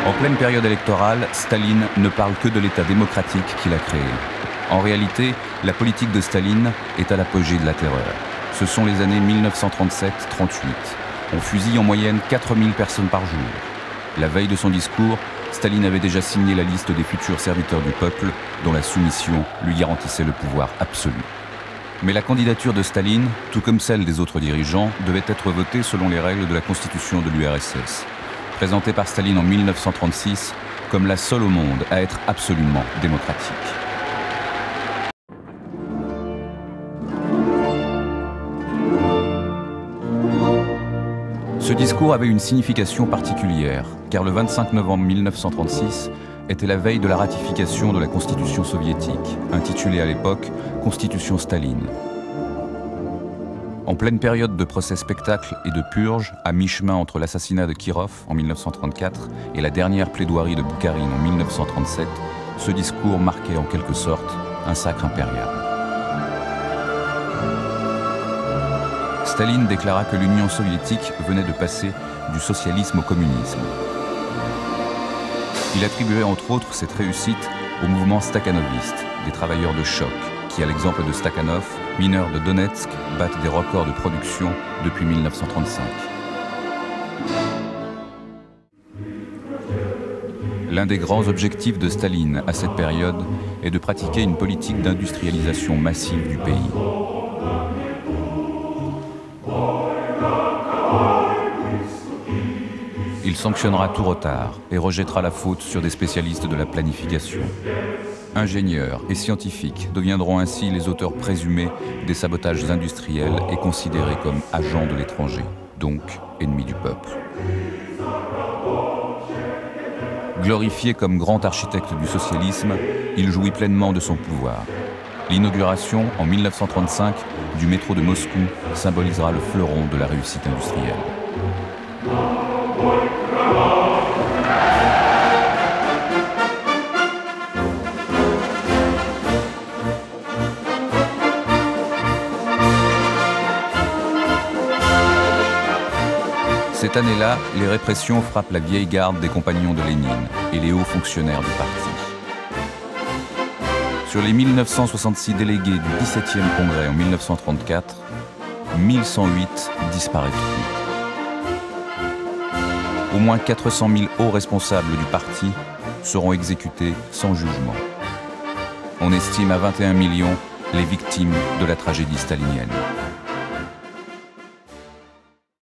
En pleine période électorale, Staline ne parle que de l'État démocratique qu'il a créé. En réalité, la politique de Staline est à l'apogée de la terreur. Ce sont les années 1937-38. On fusille en moyenne 4000 personnes par jour. La veille de son discours, Staline avait déjà signé la liste des futurs serviteurs du peuple dont la soumission lui garantissait le pouvoir absolu. Mais la candidature de Staline, tout comme celle des autres dirigeants, devait être votée selon les règles de la constitution de l'URSS, présentée par Staline en 1936 comme la seule au monde à être absolument démocratique. Ce discours avait une signification particulière, car le 25 novembre 1936 était la veille de la ratification de la Constitution soviétique, intitulée à l'époque « Constitution Staline ». En pleine période de procès spectacle et de purge, à mi-chemin entre l'assassinat de Kirov en 1934 et la dernière plaidoirie de Boukharine en 1937, ce discours marquait en quelque sorte un sacre impérial. Staline déclara que l'Union soviétique venait de passer du socialisme au communisme. Il attribuait entre autres cette réussite au mouvement stakhanoviste, des travailleurs de choc, qui, à l'exemple de Stakhanov, mineurs de Donetsk, battent des records de production depuis 1935. L'un des grands objectifs de Staline à cette période est de pratiquer une politique d'industrialisation massive du pays. Il sanctionnera tout retard et rejettera la faute sur des spécialistes de la planification. Ingénieurs et scientifiques deviendront ainsi les auteurs présumés des sabotages industriels et considérés comme agents de l'étranger, donc ennemis du peuple. Glorifié comme grand architecte du socialisme, il jouit pleinement de son pouvoir. L'inauguration, en 1935, du métro de Moscou symbolisera le fleuron de la réussite industrielle. Cette année-là, les répressions frappent la vieille garde des compagnons de Lénine et les hauts fonctionnaires du parti. Sur les 1966 délégués du 17e congrès en 1934, 1108 disparaîtront. Au moins 400 000 hauts responsables du parti seront exécutés sans jugement. On estime à 21 millions les victimes de la tragédie stalinienne.